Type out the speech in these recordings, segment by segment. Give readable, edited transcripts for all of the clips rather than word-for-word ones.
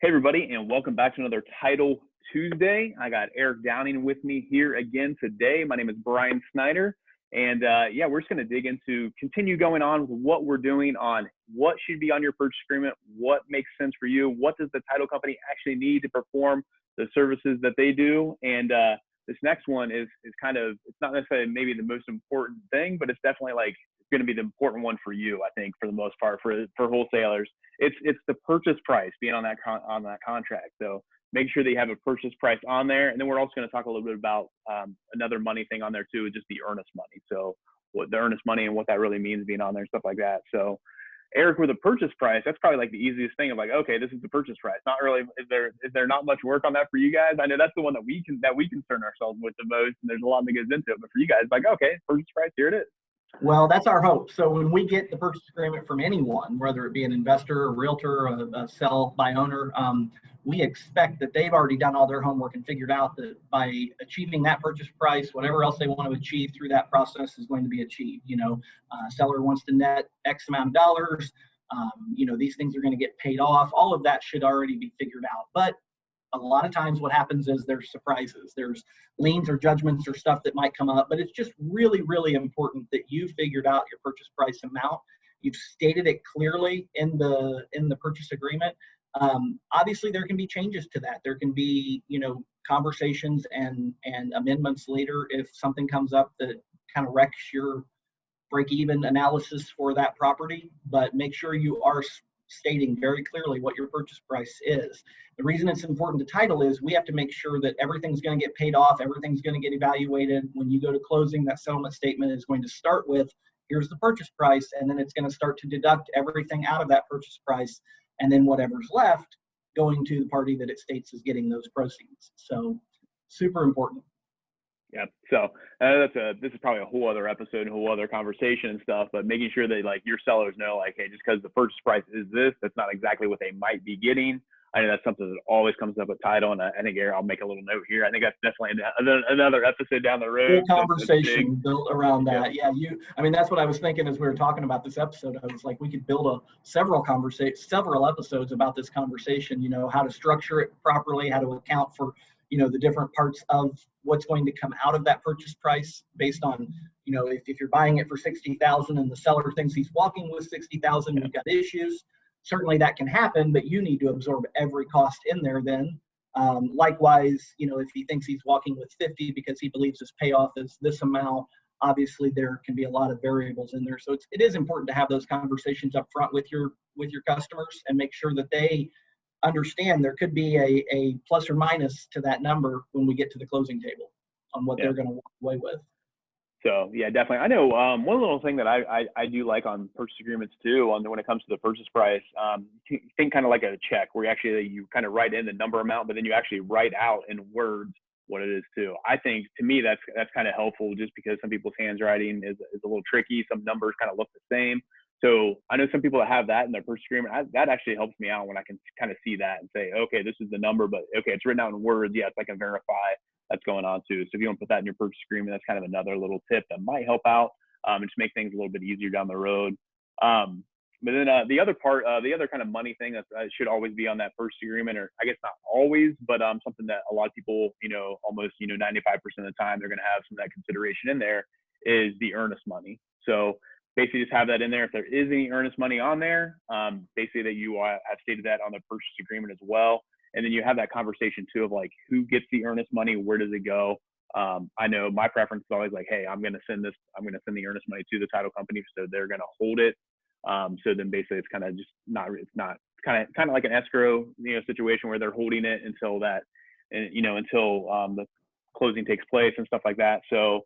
Hey, everybody, and welcome back to another Title Tuesday. I got Eric Downing with me here again today. My name is Brian Snyder, and we're just going to dig into, continue going on with what we're doing on what should be on your purchase agreement, what makes sense for you, what does the title company actually need to perform the services that they do, and this next one is kind of, it's not necessarily maybe the most important thing, but it's definitely like going to be the important one for you, I think, for the most part, for wholesalers. It's the purchase price being on that contract. So make sure that you have a purchase price on there. And then we're also going to talk a little bit about another money thing on there too, just the earnest money. So what the earnest money and what that really means being on there and stuff like that. So Eric, with a purchase price, that's probably like the easiest thing of like, okay, this is the purchase price. Not really, is there not much work on that for you guys? I know that's the one that we concern ourselves with the most, and there's a lot that goes into it. But for you guys, like, okay, purchase price, here it is. Well, that's our hope. So when we get the purchase agreement from anyone, whether it be an investor, a realtor, a sell by owner, we expect that they've already done all their homework and figured out that by achieving that purchase price, whatever else they want to achieve through that process is going to be achieved. Seller wants to net X amount of dollars. These things are going to get paid off. All of that should already be figured out. But a lot of times what happens is there's surprises. There's liens or judgments or stuff that might come up, but it's just really, really important that you figured out your purchase price amount. You've stated it clearly in the purchase agreement. Obviously, there can be changes to that. There can be, conversations and amendments later if something comes up that kind of wrecks your break-even analysis for that property, but make sure you are stating very clearly what your purchase price is. The reason it's important to title is we have to make sure that everything's going to get paid off, everything's going to get evaluated. When you go to closing, that settlement statement is going to start with, here's the purchase price, and then it's going to start to deduct everything out of that purchase price, and then whatever's left going to the party that it states is getting those proceeds. So super important. Yeah. So this is probably a whole other episode, a whole other conversation and stuff, but making sure that like your sellers know, like, hey, just because the purchase price is this, that's not exactly what they might be getting. I know that's something that always comes up with title, and I think I'll make a little note here. I think that's definitely another episode down the road. Full conversation built around that. Yeah. That's what I was thinking as we were talking about this episode. I was like, we could build several episodes about this conversation. How to structure it properly, how to account for the different parts of what's going to come out of that purchase price based on, if you're buying it for $60,000 and the seller thinks he's walking with $60,000, you've got issues. Certainly that can happen, but you need to absorb every cost in there then. Likewise, if he thinks he's walking with 50 because he believes his payoff is this amount, obviously there can be a lot of variables in there. So it is important to have those conversations up front with your customers and make sure that they understand there could be a plus or minus to that number when we get to the closing table on what they're going to walk away with. So yeah, definitely. I know one little thing that I do like on purchase agreements too, when it comes to the purchase price, think kind of like a check where you kind of write in the number amount, but then you actually write out in words what it is too. I think to me that's kind of helpful, just because some people's handwriting is a little tricky. Some numbers kind of look the same. So I know some people that have that in their purchase agreement. That actually helps me out when I can kind of see that and say, okay, this is the number, but okay, it's written out in words. Yes, I can verify that's going on too. So if you want to put that in your purchase agreement, that's kind of another little tip that might help out and just make things a little bit easier down the road. But then the other kind of money thing that should always be on that purchase agreement, or I guess not always, but something that a lot of people, almost 95% of the time they're going to have some of that consideration in there, is the earnest money. So basically just have that in there. If there is any earnest money on there, basically that you have stated that on the purchase agreement as well. And then you have that conversation too of like, who gets the earnest money? Where does it go? I know my preference is always like, hey, I'm going to send the earnest money to the title company, so they're going to hold it. So then basically it's kind of just kind of like an escrow, situation where they're holding it until that, until the closing takes place and stuff like that. So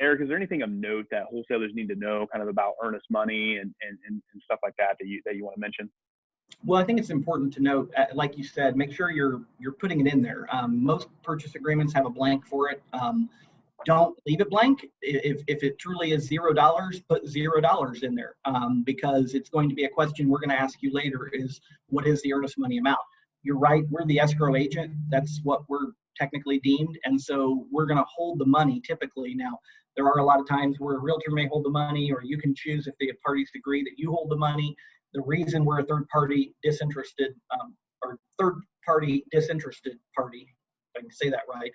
Eric, is there anything of note that wholesalers need to know kind of about earnest money and stuff like that you want to mention? Well, I think it's important to note, like you said, make sure you're putting it in there. Most purchase agreements have a blank for it. Don't leave it blank. If it truly is $0, put $0 in there, because it's going to be a question we're going to ask you later is, what is the earnest money amount? You're right, we're the escrow agent. That's what we're technically deemed. And so we're going to hold the money typically. Now, there are a lot of times where a realtor may hold the money, or you can choose if the parties agree that you hold the money. The reason we're a third party disinterested or our third party disinterested party, if I can say that right,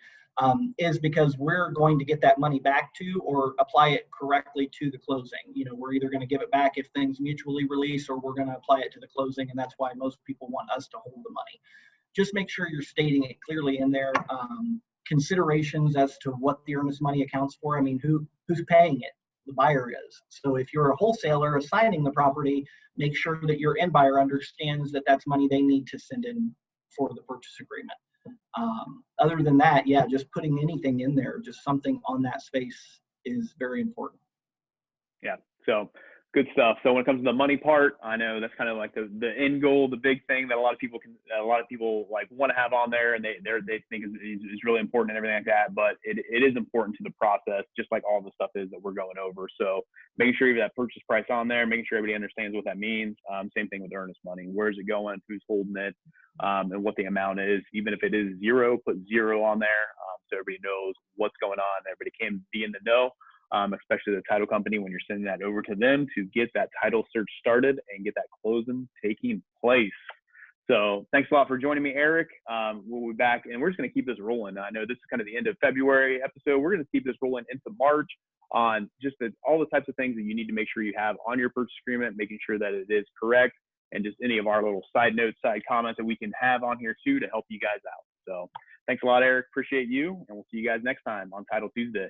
is because we're going to get that money back to or apply it correctly to the closing. We're either going to give it back if things mutually release, or we're going to apply it to the closing, and that's why most people want us to hold the money. Just make sure you're stating it clearly in there. Considerations as to what the earnest money accounts for. I mean, who's paying it? The buyer is. So if you're a wholesaler assigning the property, make sure that your end buyer understands that that's money they need to send in for the purchase agreement. Other than that, yeah, just putting anything in there, just something on that space is very important. Yeah. So good stuff. So when it comes to the money part, I know that's kind of like the end goal, the big thing that a lot of people like want to have on there, and they think is really important and everything like that. But it is important to the process, just like all the stuff is that we're going over. So making sure you have that purchase price on there, making sure everybody understands what that means. Same thing with earnest money. Where's it going? Who's holding it? And what the amount is. Even if it is zero, put zero on there, so everybody knows what's going on. Everybody can be in the know. Especially the title company, when you're sending that over to them to get that title search started and get that closing taking place. So thanks a lot for joining me, Eric. We'll be back, and we're just going to keep this rolling. I know this is kind of the end of February episode. We're going to keep this rolling into March on just all the types of things that you need to make sure you have on your purchase agreement, making sure that it is correct, and just any of our little side notes, side comments that we can have on here too to help you guys out. So thanks a lot, Eric. Appreciate you, and we'll see you guys next time on Title Tuesday.